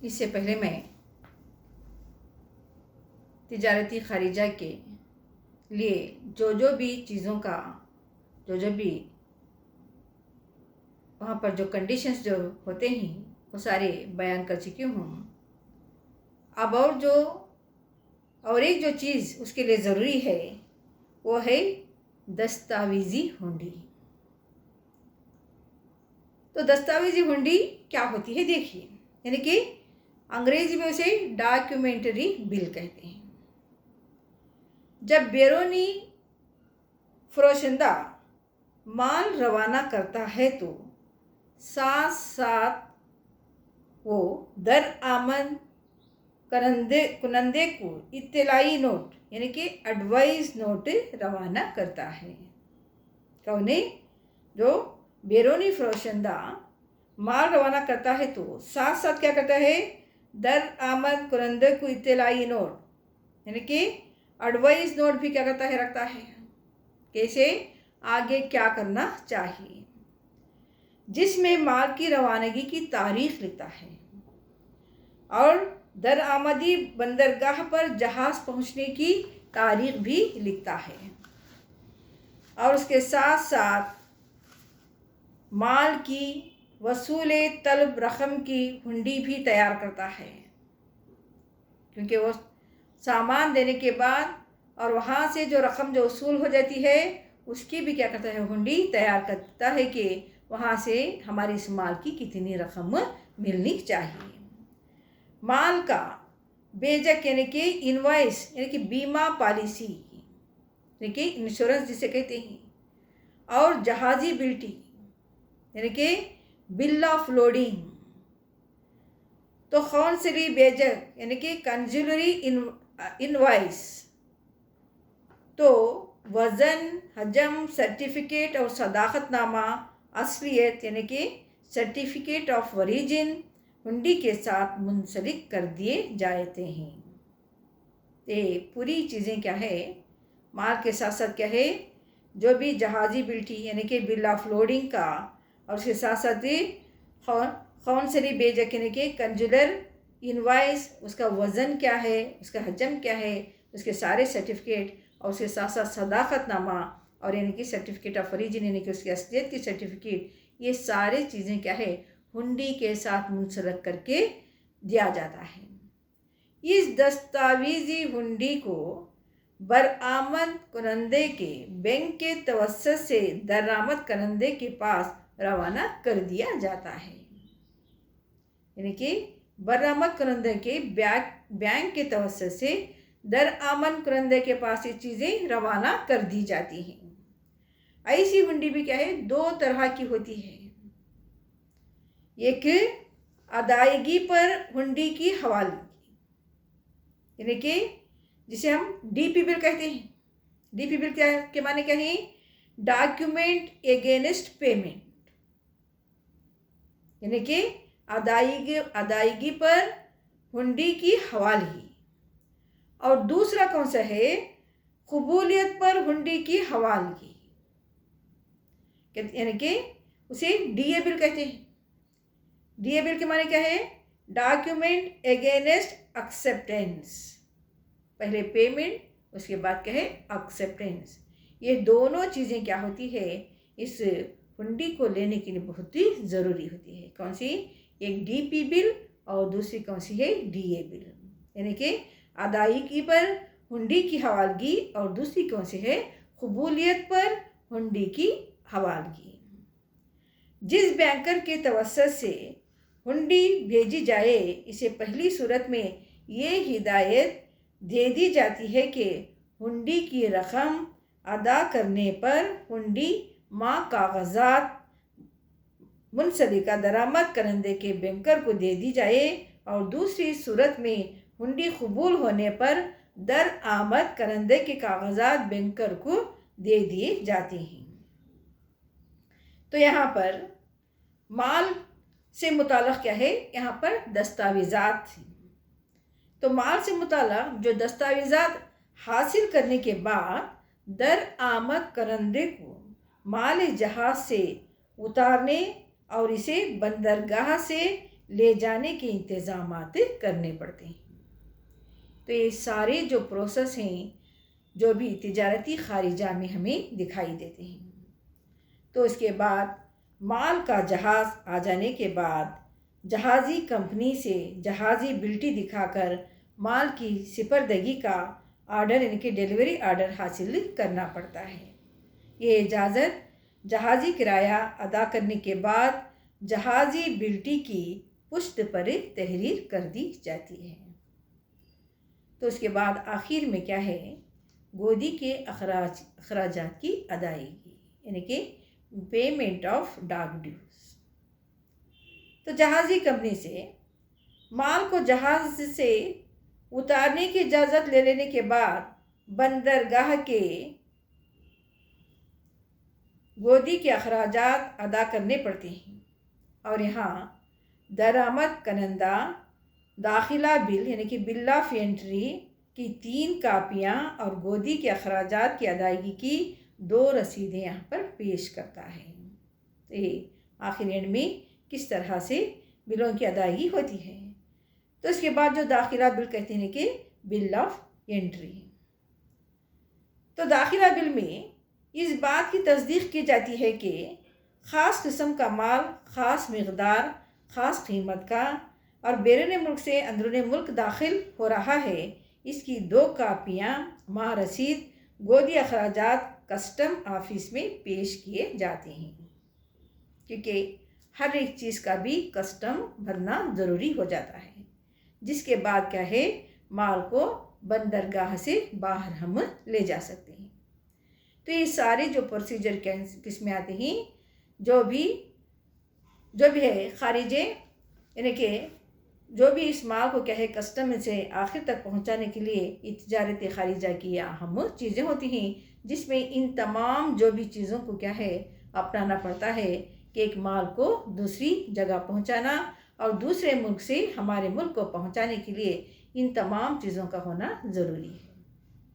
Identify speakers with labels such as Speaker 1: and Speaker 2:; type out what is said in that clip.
Speaker 1: इससे पहले मैं तिजारती खारिजा के लिए जो भी चीज़ों का जो भी वहाँ पर जो कंडीशंस जो होते हैं वो सारे बयान कर चुकी हूँ। अब और एक जो चीज़ उसके लिए ज़रूरी है वो है दस्तावेज़ी हुंडी। तो दस्तावेज़ी हुंडी क्या होती है देखिए, यानी कि अंग्रेजी में उसे डॉक्यूमेंटरी बिल कहते हैं। जब बैरूनी फरोशंदा माल रवाना करता है तो साथ साथ वो दरआमद कुनंदे को इत्तलाई नोट यानी कि एडवाइस नोट रवाना करता है। कौन है? जो बैरूनी फरोशंदा माल रवाना करता है तो साथ साथ क्या करता है? दरआमद कुनंदे को इत्तलाई नोट यानी कि एडवाइस नोट भी क्या करता है? रखता है। कैसे आगे क्या करना चाहिए, जिसमें माल की रवानगी की तारीख लिखता है और दरआमदी बंदरगाह पर जहाज़ पहुंचने की तारीख भी लिखता है और उसके साथ साथ माल की वसूले तलब रकम की हुंडी भी तैयार करता है, क्योंकि वो सामान देने के बाद और वहाँ से जो रकम जो वसूल हो जाती है उसकी भी क्या करता है? हुंडी तैयार करता है कि वहाँ से हमारी इस माल की कितनी रकम मिलनी चाहिए। माल का बेजक यानी कि इनवॉइस यानी कि बीमा पॉलिसी यानी कि इंश्योरेंस जिसे कहते हैं और जहाजी बिल्टी यानी कि बिल ऑफ लोडिंग। तो कौंसली बेजक यानी कि कंज्यूलरी इनवॉइस, तो वज़न, हजम, सर्टिफिकेट और सदाकतनामा असलियत यानी कि सर्टिफिकेट ऑफ ओरिजिन हुंडी के साथ मुंसलिक कर दिए जाते हैं। ये पूरी चीज़ें क्या है? माल के साथ साथ क्या है? जो भी जहाजी बिल्टी यानी कि बिल ऑफ लोडिंग का और उसके साथ साथ कौंसली बेजक यानी कि कंजुलर इनवाइस, उसका वज़न क्या है, उसका हजम क्या है, उसके सारे सर्टिफिकेट और उसके साथ साथ सदाकतनामा और यानी कि सर्टिफिकेट ऑफ ओरिजिन यानी कि उसकी असलियत की सर्टिफिकेट, ये सारी चीज़ें क्या है? हुंडी के साथ मुंसलिक करके दिया जाता है। इस दस्तावेजी हुंडी को बरामद कुनंदे के बैंक के तवस्सुत से दरामद कुनंदे के पास रवाना कर दिया जाता है, यानी कि बरामद कुनंदे के बैंक के तवस्सुत से दरामद कुनंदे के पास ये चीज़ें रवाना कर दी जाती हैं। ऐसी हुंडी भी क्या है? दो तरह की होती है। एक अदायगी पर हुंडी की हवालगी यानी कि जिसे हम डीपी बिल कहते हैं। डीपी बिल क्या के माने क्या है? डॉक्यूमेंट एगेंस्ट पेमेंट, यानी कि अदायगी पर हुंडी की हवालगी। और दूसरा कौन सा है? कबूलियत पर हुंडी की हवालगी, यानी कि उसे डीए बिल कहते हैं। डीए बिल के माने क्या है? Document against acceptance. पहले पेमेंट, उसके बाद क्या है? एक्सेप्टेंस। ये दोनों चीज़ें क्या होती है? इस हुंडी को लेने के लिए बहुत ही ज़रूरी होती है। कौन सी? एक डीपी बिल और दूसरी कौन सी है? डीए बिल, यानी कि अदायगी पर हुंडी की हवालगी और दूसरी कौन सी है? कबूलियत पर हुंडी की हवालगी। जिस बैंकर के तवस्सुत से हुंडी भेजी जाए, इसे पहली सूरत में ये हिदायत दे दी जाती है कि हुंडी की रकम अदा करने पर हुंडी कागजात मुंसलिका दरामद करंदे के बैंकर को दे दी जाए और दूसरी सूरत में हुंडी कबूल होने पर दरआमद करंदे के कागजात बैंकर को दे दिए जाते हैं। तो यहाँ पर माल से मुताल्लिक़ क्या है? यहाँ पर दस्तावेज़ात थी। तो माल से मुताल्लिक़ जो दस्तावेज़ात हासिल करने के बाद दरआमद करंदे को माल जहाज़ से उतारने और इसे बंदरगाह से ले जाने के इंतज़ामात करने पड़ते हैं। तो ये सारे जो प्रोसेस हैं जो भी तिजारती खारिजा में हमें दिखाई देते हैं। तो इसके बाद माल का जहाज़ आ जाने के बाद जहाज़ी कंपनी से जहाज़ी बिल्टी दिखाकर माल की सिपरदगी का आर्डर यानी कि डिलीवरी आर्डर हासिल करना पड़ता है। ये इजाज़त जहाज़ी किराया अदा करने के बाद जहाज़ी बिल्टी की पुश्त पर तहरीर कर दी जाती है। तो उसके बाद आखिर में क्या है, गोदी के अखराजात की अदायगी यानी कि पेमेंट ऑफ डाक ड्यूज। तो जहाज़ी कंपनी से माल को जहाज़ से उतारने की इजाज़त ले लेने के बाद बंदरगाह के गोदी के अखराजात अदा करने पड़ते हैं और यहाँ दरामद कनंदा दाखिला बिल यानी कि बिल ऑफ एंट्री की 3 कापियाँ और गोदी के अखराजात की अदायगी की 2 रसीदें यहाँ पर पेश करता है। तो ये आखिर एंड में किस तरह से बिलों की अदायगी होती है। तो इसके बाद जो दाखिला बिल कहते हैं कि बिल ऑफ एंट्री, तो दाखिला बिल में इस बात की तस्दीक की जाती है कि ख़ास किस्म का माल ख़ास मकदार ख़ास कीमत का और बैरून मुल्क से अंदरून मुल्क दाखिल हो रहा है, इसकी 2 कापियाँ माह रसीद गोदी अखराजात कस्टम ऑफिस में पेश किए जाते हैं, क्योंकि हर एक चीज़ का भी कस्टम भरना ज़रूरी हो जाता है। जिसके बाद क्या है, माल को बंदरगाह से बाहर हम ले जा सकते हैं। तो ये सारे जो प्रोसीजर किस में आते हैं, जो भी है खारिजे यानी कि जो भी इस माल को क्या है कस्टम से आखिर तक पहुंचाने के लिए तिजारत खारिजा की अहम चीज़ें होती हैं, जिसमें इन तमाम जो भी चीज़ों को क्या है अपनाना पड़ता है कि एक माल को दूसरी जगह पहुंचाना और दूसरे मुल्क से हमारे मुल्क को पहुंचाने के लिए इन तमाम चीज़ों का होना ज़रूरी है।